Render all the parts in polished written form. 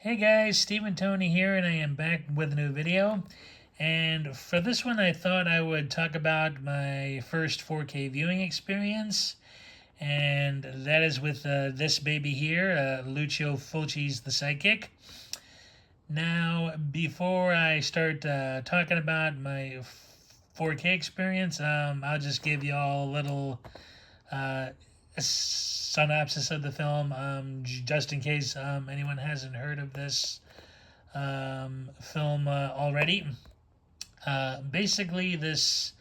Hey guys, Stephen Tony here, and I am back with a new video. And for this one, I thought I would talk about my first 4K viewing experience, and that is with this baby here, Lucio Fulci's The Psychic. Now, before I start talking about my 4K experience, I'll just give you all a little uh, synopsis of the film, just in case anyone hasn't heard of this film already. Basically, this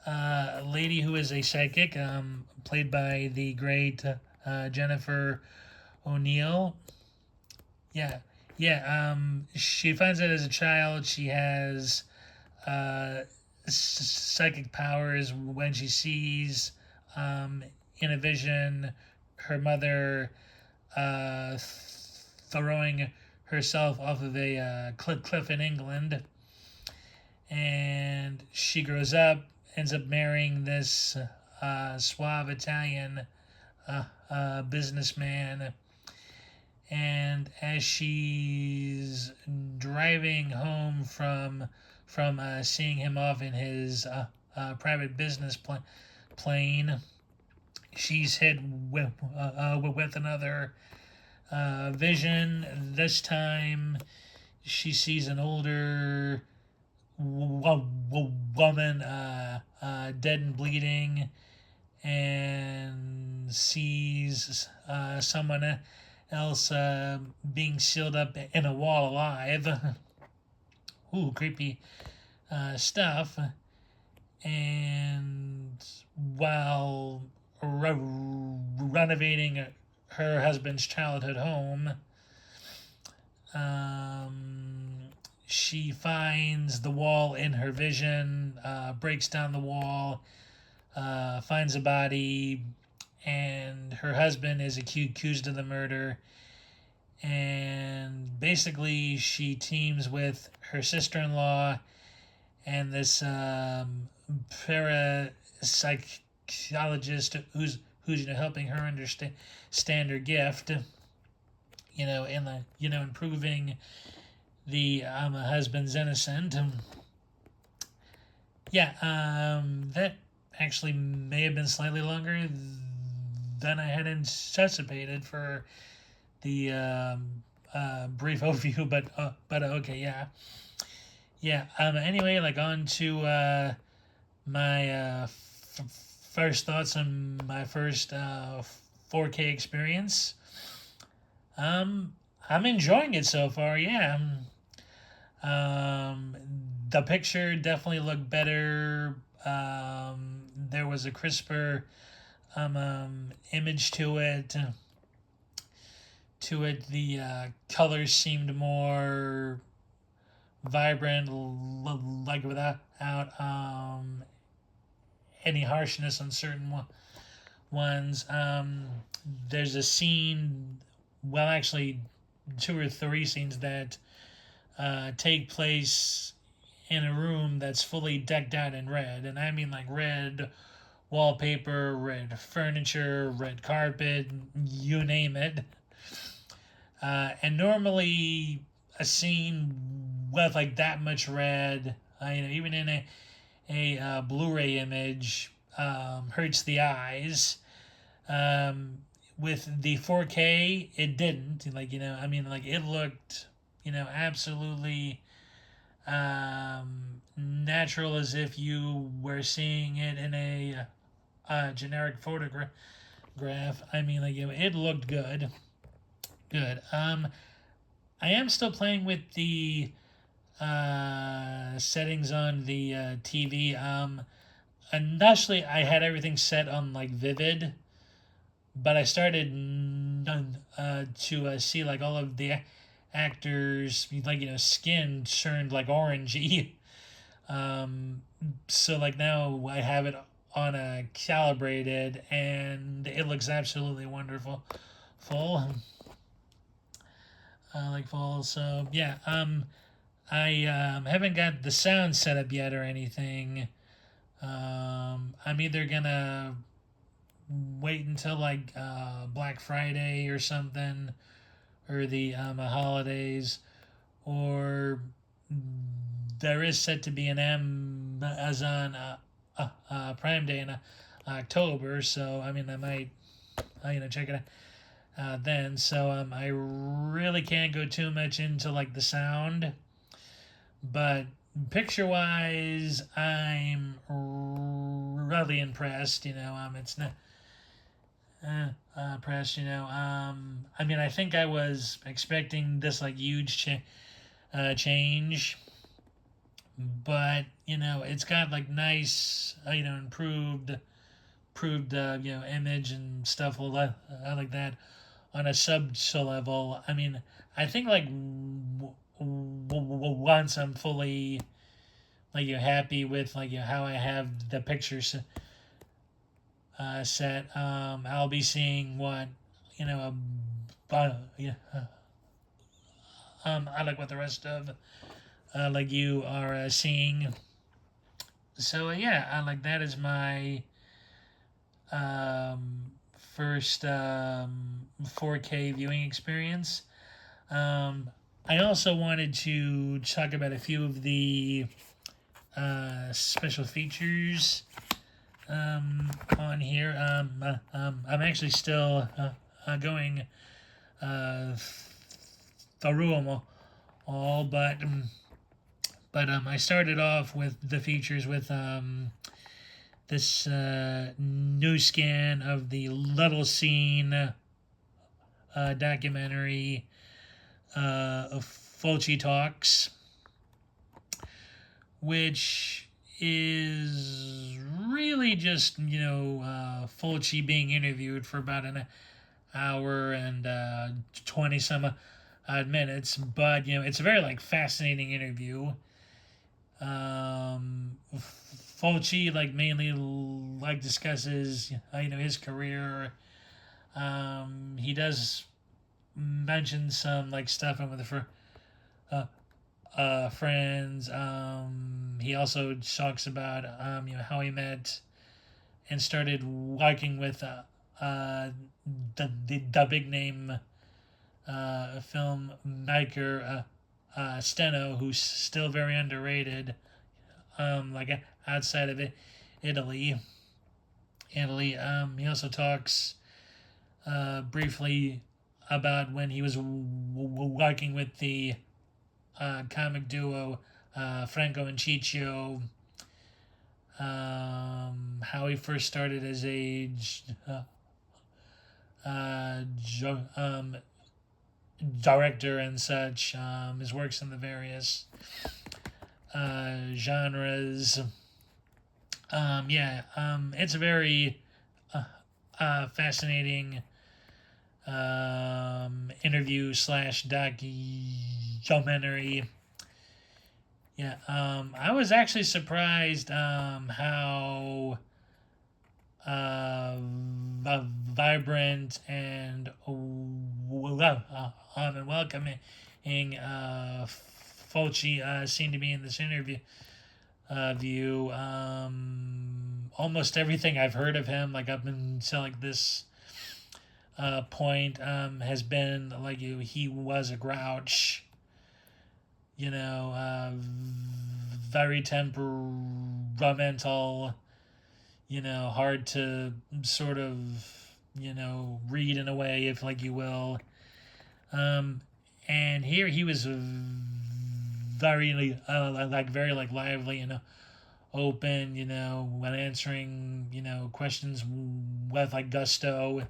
lady who is a psychic, played by the great Jennifer O'Neill. Yeah, yeah. She finds out as a child she has uh, psychic powers when she sees in a vision her mother throwing herself off of a cliff in England. And she grows up, ends up marrying this suave Italian businessman. And as she's driving home from seeing him off in his private business plane, she's hit with another vision. This time, she sees an older woman dead and bleeding, and sees someone else being sealed up in a wall alive. Ooh, creepy stuff. And while renovating her husband's childhood home, she finds the wall in her vision, breaks down the wall, finds a body, and her husband is accused of the murder. And basically, she teams with her sister in law and this parapsychologist who's helping her understand her gift. In the improving the husband's innocent. Yeah, that actually may have been slightly longer than I had anticipated for the brief overview, but okay, yeah, yeah. Anyway, like on to my first thoughts on my first 4K experience. Um, I'm enjoying it so far. Yeah. Um, the picture definitely looked better. There was a crisper image to it. The colors seemed more vibrant, like without any harshness on certain ones. There's a scene, well, actually, two or three scenes that take place in a room that's fully decked out in red. And I mean like red wallpaper, red furniture, red carpet, you name it. And normally a scene with like that much red, even in a Blu-ray image, hurts the eyes. Um, with the 4K, it didn't. Like it looked, absolutely natural, as if you were seeing it in a generic photograph. It looked good. Good. I am still playing with the settings on the TV. Initially, I had everything set on like vivid, but I started to see like all of the actors, like, skin turned like orangey. So like now I have it on a calibrated, and it looks absolutely wonderful. Full, like full. So yeah, I haven't got the sound set up yet or anything. I'm either gonna wait until like Black Friday or something, or the holidays, or there is set to be an Amazon Prime Day in October. So I mean, I might check it out then. So I really can't go too much into like the sound, but picture wise, I'm really impressed. It's not impressed. I mean, I think I was expecting this like huge change, but it's got like nice, improved image and stuff like that on a sub level. I mean, I think like once I'm fully like happy with like how I have the pictures set, I'll be seeing what I like what the rest of like you are seeing. So yeah, I like that is my first 4K viewing experience. I also wanted to talk about a few of the special features on here. I'm actually still going through them all, but I started off with the features with this new scan of the Little Scene documentary of Fulci Talks, which is really just Fulci being interviewed for about an hour and 20 some odd minutes, but it's a very like fascinating interview. Fulci like mainly like discusses his career. He does mention some like stuff with the friends. He also talks about how he met and started working with the big name filmmaker Steno, who's still very underrated. Like outside of Italy. He also talks briefly about when he was working with the comic duo Franco and Ciccio, how he first started as a director and such, his works in the various genres. It's a very fascinating interview slash documentary. Yeah, I was actually surprised how vibrant and and welcoming Fulci seemed to be in this interview. View almost everything I've heard of him, like up until like this point, has been like he was a grouch. Very temperamental. Hard to sort of read in a way, if like you will. And here he was very very like lively and open, when answering questions with like gusto.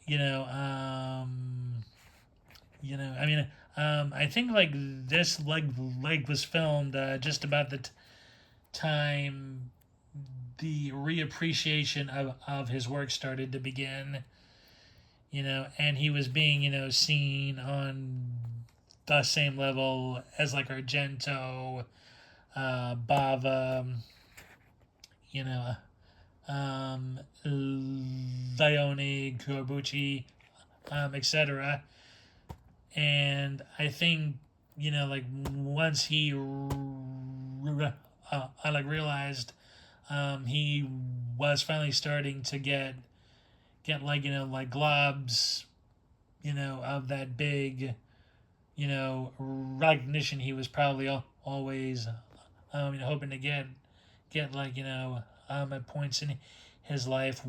I mean, I think like this like was filmed just about the time the reappreciation of his work started to begin. And he was being seen on the same level as like Argento, Bava, you know, Leone, Corbucci, etc. And I think like once he I like realized he was finally starting to get like like globs of that big, recognition he was probably always hoping to get like at points in his life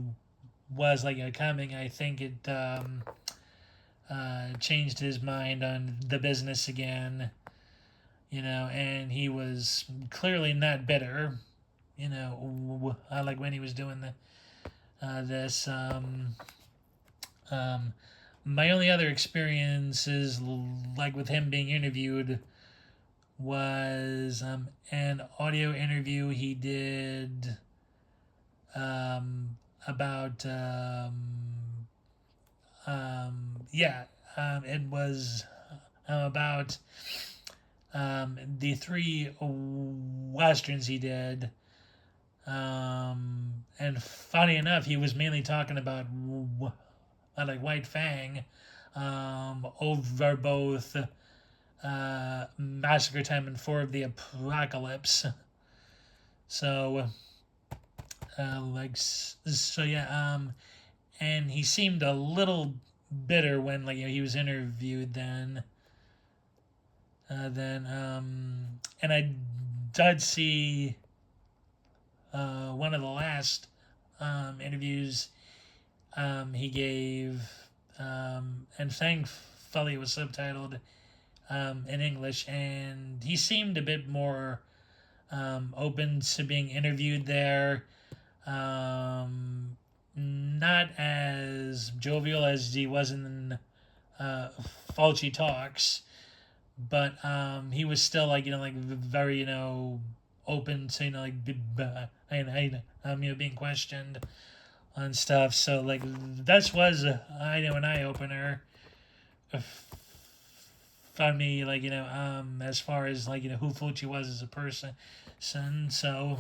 was like coming. I think it changed his mind on the business again, and he was clearly not bitter, like when he was doing this. Um, my only other experiences, like with him being interviewed, was an audio interview he did about yeah, it was about the three westerns he did. And funny enough, he was mainly talking about like White Fang over both Massacre Time and Four of the Apocalypse. So, and he seemed a little bitter when he was interviewed then. And I did see one of the last interviews he gave, and thankfully it was subtitled in English, and he seemed a bit more open to being interviewed there. Not as jovial as he was in Fulci Talks, but he was still very open to being questioned on stuff. So that was an eye opener for me. As far as who Fulci was as a person. So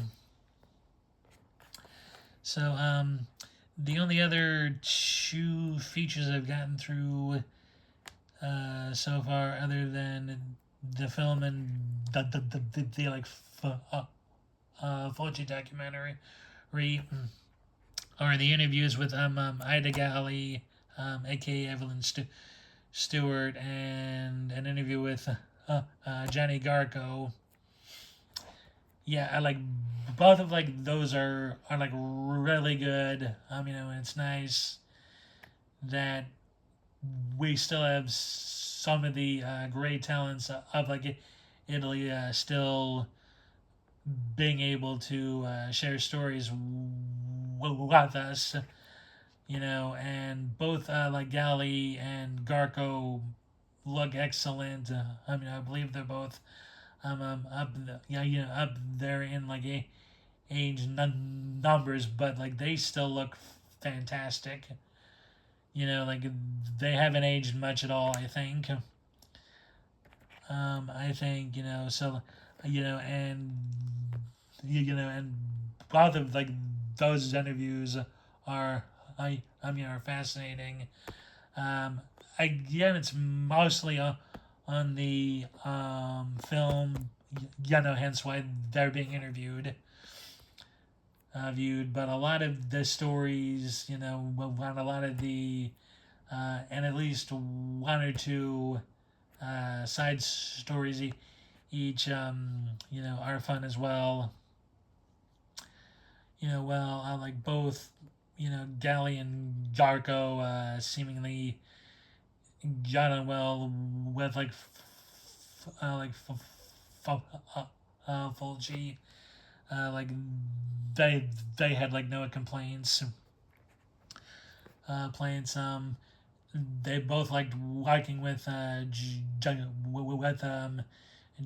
the only other two features I've gotten through so far, other than the film and the Fulci documentary, are the interviews with Ida Galli, aka Evelyn Stewart, and an interview with Johnny Garco. Yeah, I like both of those are really good. It's nice that we still have some of the great talents of Italy still being able to share stories with us, and both Galli and Garco look excellent. I believe they're both up there in age numbers, but they still look fantastic. They haven't aged much at all, I think. I think, so, and, and both of, those interviews are, are fascinating. Again, it's mostly on the film, hence why they're being interviewed. Viewed, but a lot of the stories, on a lot of the, and at least one or two side stories each, are fun as well. Both, Galli and Garco seemingly got on well with Fulci. They had no complaints playing some. They both liked working with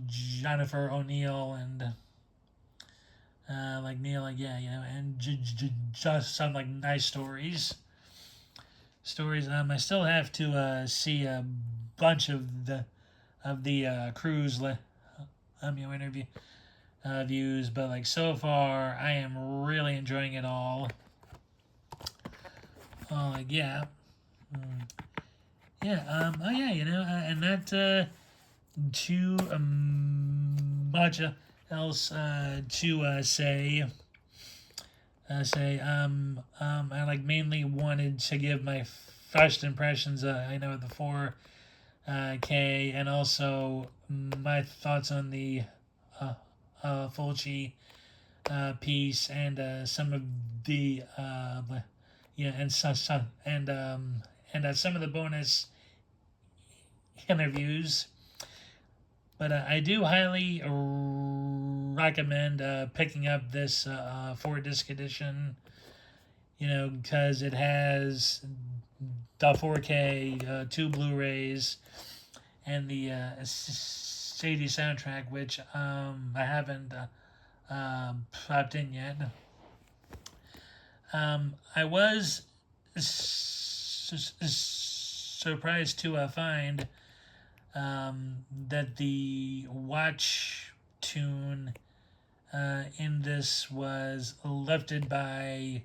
Jennifer O'Neill and Neil, and just some nice stories. I still have to see a bunch of the cruise interview views, but so far I am really enjoying it all. Yeah. Yeah, and not too much else to say. I mainly wanted to give my first impressions, I know the 4K, and also my thoughts on the Fulci piece, and some of the and some of the bonus interviews. But I do highly recommend picking up this 4 disc edition, because it has the 4K, 2 Blu-rays, and the CD soundtrack, which I haven't popped in yet. I was surprised to find that the watch tune in this was lifted by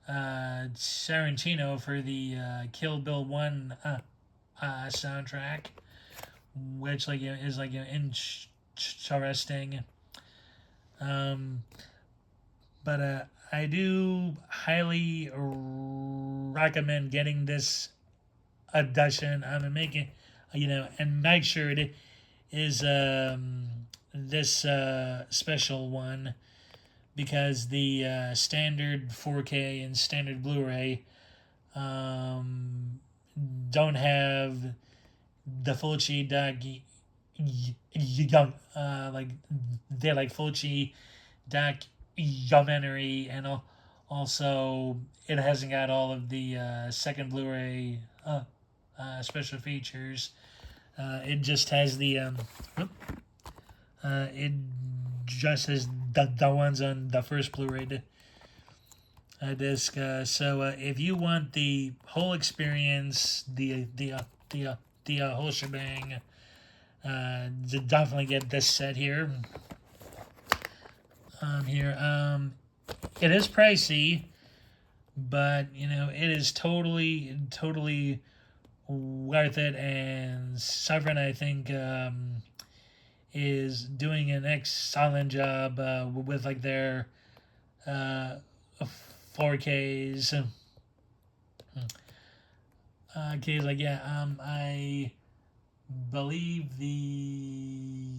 Tarantino for the Kill Bill 1 soundtrack, which is interesting. But I do highly recommend getting this edition. I'm making, and make sure it is this special one, because the standard 4K and standard Blu-ray don't have the Fulci they're like Fulci documentary, and also it hasn't got all of the second Blu-ray special features. It just has the it just has the ones on the first Blu-ray disc. So if you want the whole experience, the whole shebang, definitely get this set here. It is pricey, but it is totally worth it. And Sovereign, I think, is doing an excellent job with their 4Ks. I believe the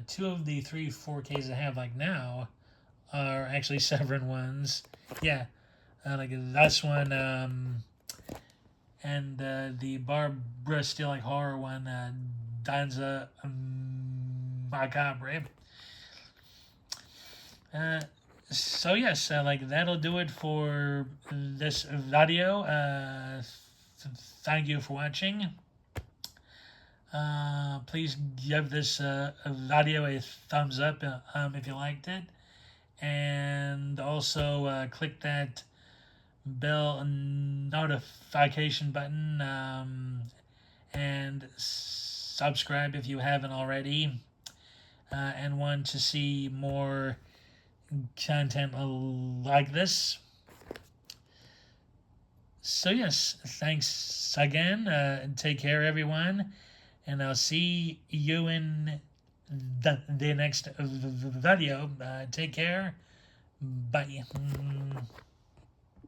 2 of the 3 4Ks I have now are actually Sovereign ones. Yeah, this one, and the Barbara Steele horror one, Danza Macabre. So yes, that'll do it for this video. Thank you for watching. Please give this video a thumbs up if you liked it, and also click that bell notification button, and subscribe if you haven't already, and want to see more content like this. So yes, thanks again. Take care, everyone, and I'll see you in the next video. Take care. Bye.